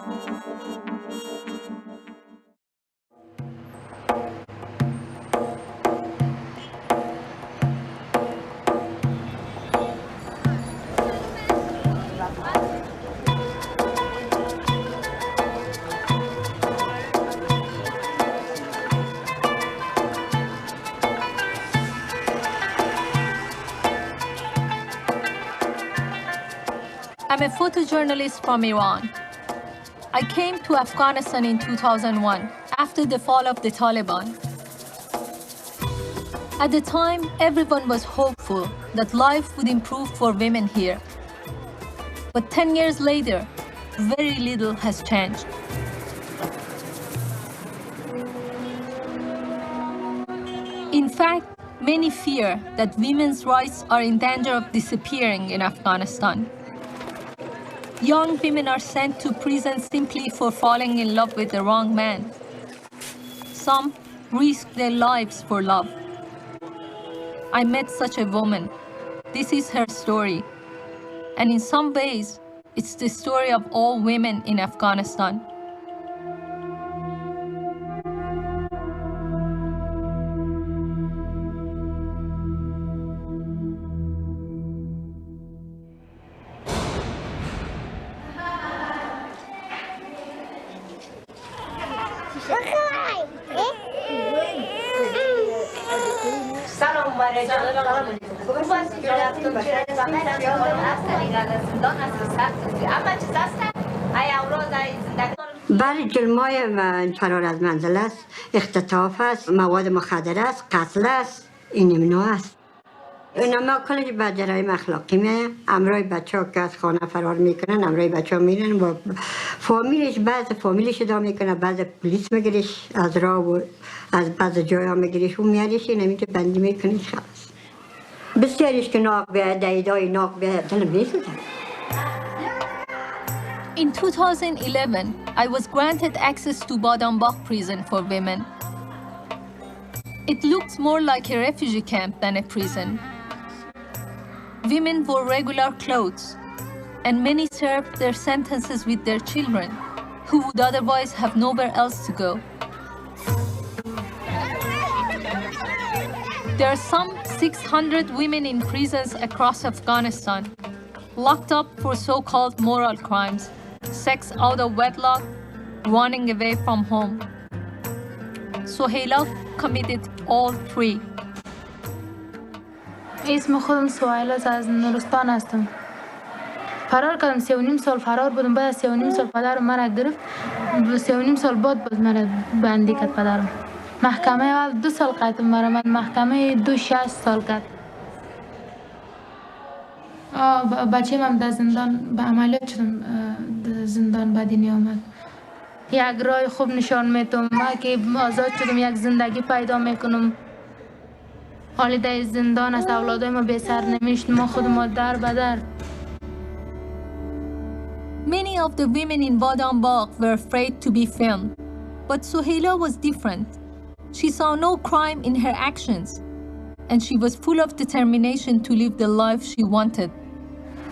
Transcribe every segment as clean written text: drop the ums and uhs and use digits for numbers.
I'm a photojournalist from Iran. I came to Afghanistan in 2001 after the fall of the Taliban. At the time, everyone was hopeful that life would improve for women here. But 10 years later, very little has changed. In fact, many fear that women's rights are in danger of disappearing in Afghanistan. Young women are sent to prison simply for falling in love with the wrong man. Some risk their lives for love. I met such a woman. This is her story. And in some ways, it's the story of all women in Afghanistan. بله جرمای فرار از منزل است، اختطاف است، مواد مخدر است، قتل است، این نوع است. اینما کلی به جرایم اخلاقی میه، امروی بچه ها که از خانه فرار میکنن، امروی بچه ها میرن با فامیلش، بعض فامیلش ادام میکنه، بعض پلیس میگیرش از راه و از بعض جای ها میگیرش و میاریش، این همینجا بندی میکنیش خلاص. بسیاریش که ناق بیاید، دایدای ناق بیاید، دلم میسوزه. In 2011, I was granted access to Badambakh prison for women. It looked more like a refugee camp than a prison. Women wore regular clothes, and many served their sentences with their children, who would otherwise have nowhere else to go. There are some 600 women in prisons across Afghanistan, locked up for so-called moral crimes, sex out of wedlock, running away from home. Sahila committed all three. اسم خودم سهیله از نورستان هستم. فرار کردم 3.5 سال فرار بودم، بعد 3.5 سال پدرم مرا گرفت. 3.5 سال بعد باز مرا بندی کرد پدرم. محکمه اول 2 سال قید مرا، محکمه 6 سال کرد. بچه من در زندان به عملیات شدم، زندان به دنیا آمد. یک راه خوب نشان میتونم ما که آزاد شدم، یک زندگی پیدا میکنم. حالی در زندان است، اولادای ما بی سرنوشت، ما خود ما در به در. Many of the women in Badambakh were afraid to be filmed, but Sahila was different. She saw no crime in her actions, and she was full of determination to live the life she wanted.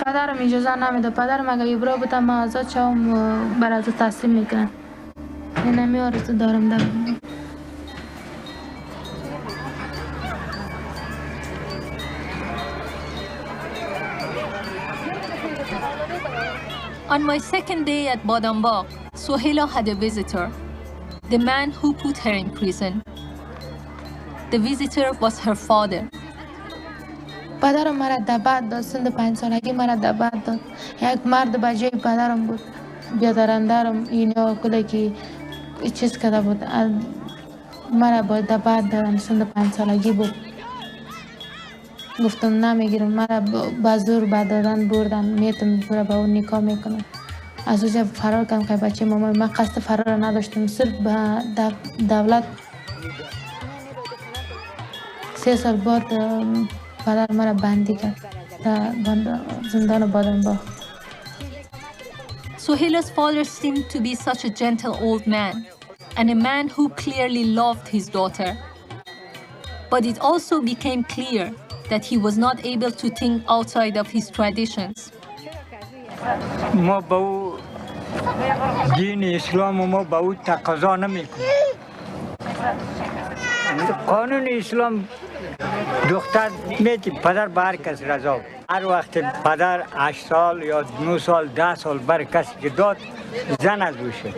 پدرم اجازه نمیده. پدرم اگه یبرا بودم ما آزاد شوم بر از تسلیم میکنن. من نمی آرزو دارم در On my second day at Badambakh, Sahila had a visitor, the man who put her in prison. The visitor was her father. پدرم مرا دعوت داد، سن 5 سالگی مرا دعوت داد. یک مرد به جای پدرم بود، بیادرندرم اینو کلی که چیز کرده بود. مرا با دعوت دادم، سن 5 سالگی بود. گفتم نمیگیرم، مرا با زور دادن بردن، میتونم برا با اون نکاح میکنم. از اونجا فرار کردم که بچه مامان، من قصد فرار نداشتم، صرف به دولت 3 سال بعد پدر مرا بندی کرد در زندان بادامباخ. Sahila's father seemed to be such a gentle old man, and a man who clearly loved his daughter. But it also became clear that he was not able to think outside of his traditions. ما با او دین اسلام ما به او تقاضا نمیکنه. قانون اسلام دختر میتی پدر به هر کس رضا. هر وقت پدر 8 سال یا 9 سال 10 سال بر کسی که داد زن از او شد.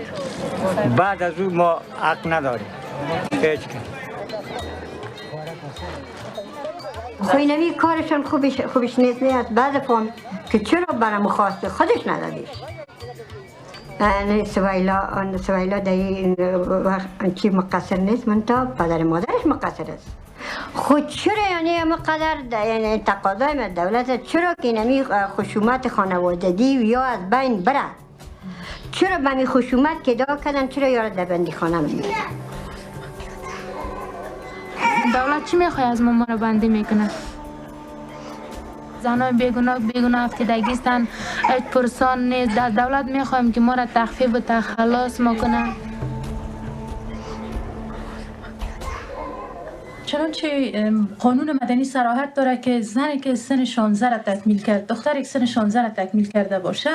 بعد از او ما حق نداریم هیچ کس. خوینمی کارشون خوبش نیست نیست. بعد فهم که چرا برام خواسته خودش ندادیش. سهیلة در این وقت چی مقصر نیست، منتها پدر مادرش مقصر است. خود چرا یعنی همقدر یعنی تقاضای من دولت چرا که اینمی خشونت خانوادگی یا از بین بره؟ چرا به می خشونت که دا کردن چرا یارو در بندی خانه میگیره؟ دولت چی میخواه از ما رو بندی میکنه؟ زنای بیگناه افتادگی هستن، هیچ پرسان نیست. در دولت میخوایم که ما را تخفیف و تخلص کنه. چنانچه قانون مدنی صراحت داره که زنی که سن 16 را تکمیل کرد، دختری که سن 16 را تکمیل کرده باشه،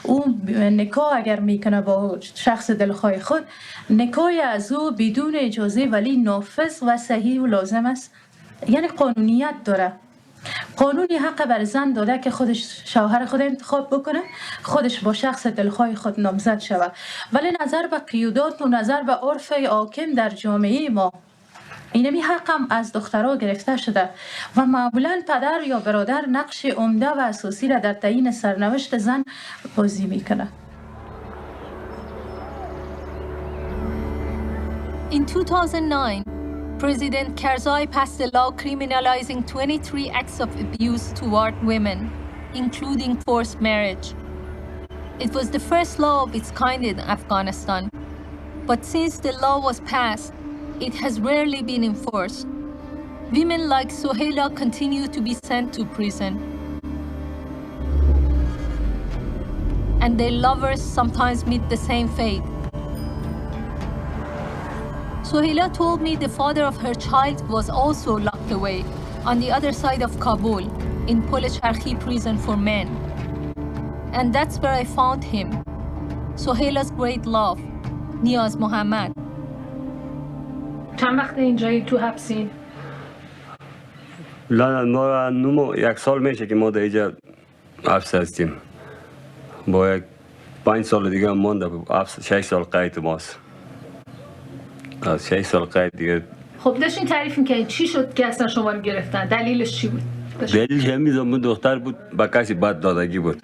او نکاح اگر میکنه با شخص دلخواه خود، نکاح از او بدون اجازه ولی نافذ و صحیح و لازم است. یعنی قانونیت داره. قانونی حق بر زن داده که خودش شوهر خود انتخاب بکنه، خودش با شخص دلخواه خود نامزد شود. ولی نظر به قیودات و نظر به عرف حاکم در جامعه ما، اینمی حق هم از دخترها گرفته شده و معمولا پدر یا برادر نقش عمده و اساسی را در تعیین سرنوشت زن بازی میکنه. In 2009, President Karzai passed a law criminalizing 23 acts of abuse toward women, including forced marriage. It was the first law of its kind in Afghanistan, but since the law was passed, it has rarely been enforced. Women like Sehila continue to be sent to prison, and their lovers sometimes meet the same fate. Sehila told me the father of her child was also locked away on the other side of Kabul in Polecharkhi prison for men. And that's where I found him, Sehila's great love, Niyaz Mohammad. چند وقت اینجایی تو حبسین؟ ما 1 سال میشه که ما در اینجا حبس هستیم. با 5 سال دیگه مانده، 6 سال قید ماست. از 6 سال قید دیگه. خب داشتین تعریف می‌کردین چی شد که اصلا شما رو گرفتن؟ دلیلش چی بود؟ دلیلش همین دختر بود، با کسی بد دادگی بود.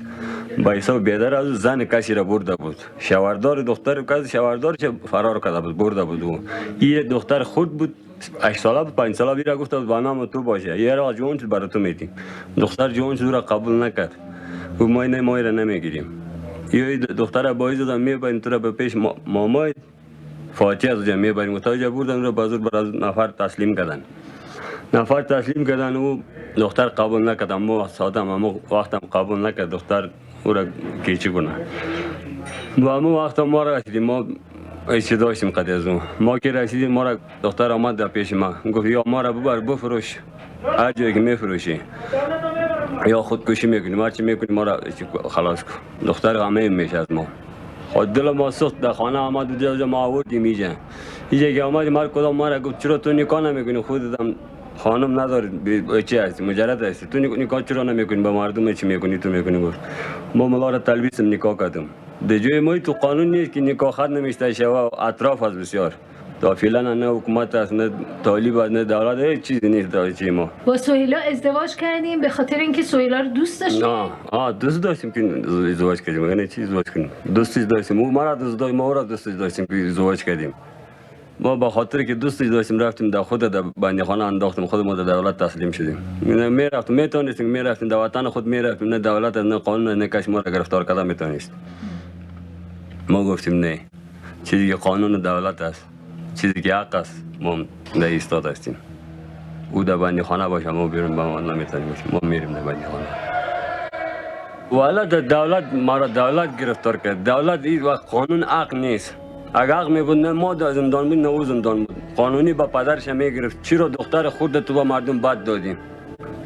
با حساب بیادر از زن کسی را برده بود. شوهردار دختر کسی شوهردار چه فرار کرده بود، برده بود. او این دختر خود بود، 8 ساله بود، 5 ساله بیرا گفت با نام تو باشه، یه را جوان شد برای تو میدیم. دختر جوان شد را قبول نکرد. و ما را نمیگیریم. یه دختر بایز دادن میبریم تو را به پیش مامای فاتحه از جمعه بریم. تا جا بردن رو بازور بر از نفر تسلیم کردن. او دختر قبول نکرد. اما سادم اما وقتم قبول نکرد دختر او را کیچی کنه. و اما وقت ما را رسیدیم، ما ایچی داشتیم قد از اون. ما که رسیدیم ما را دختر آمد در پیش ما گفت یا ما را ببر بفروش، هر جایی که میفروشی یا خودکشی میکنی، هر چی میکنی ما را خلاص کن. دختر همه میشه از ما. خود دل ما سخت در خانه آمد و جا ما آوردیم اینجا که آمدیم هر کدام ما را گفت چرا تو نکاح نمیکنی، خودت هم خانم نداری چی هستی، مجرد هستی، تو نکاح چرا نمیکنی، با مردم چی میکنی تو میکنی. گفت ما ملا را تلبیس نکاح کردم. در جای ما تو قانون نیست که نکاح خط نمیشته شوه، اطراف از بسیار تا فعلا نه حکومت است نه طالب است نه دولت، هیچ چیزی نیست در چی ما. با سهیلا ازدواج کردیم به خاطر اینکه سهیلا رو دوست داشتیم؟ نه دوست داشتیم که ازدواج کردیم، یعنی چی ازدواج کنیم، دوستی داشتیم. او ما را دوست داشت، ما او را دوست داشتیم که ازدواج کردیم. ما به خاطر که دوستی داشتیم رفتیم در خود در بندیخانه انداختیم، خود ما در دولت تسلیم شدیم. میرفتیم میتونستیم میرفتیم در وطن خود میرفتیم، نه دولت نه قانون نه کسی ما را گرفتار کرده میتونست. ما گفتیم نه، چیزی که قانون دولت است، چیزی که حق است، ما در ایستاد هستیم. او در بندیخانه باشه ما بیرون با ما نمیتونیم باشیم، ما میریم در بندیخانه. والا در دولت ما را دولت گرفتار کرد. دولت این وقت قانون حق نیست. اگر حق میبود نه ما در زندان بود نه او زندان بود. قانونی با پدرش میگرفت. چرا دختر خود تو با مردم بد دادیم؟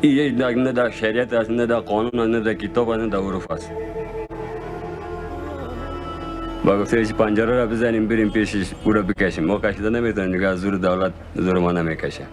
این نه در شریعت است، نه در قانون است، نه در کتاب است، نه در عرف است. با گفتش پنجره را بزنیم بریم پیشش او را بکشیم. ما کشیده نمیتونیم دیگه، از زور دولت زور ما نمیکشه.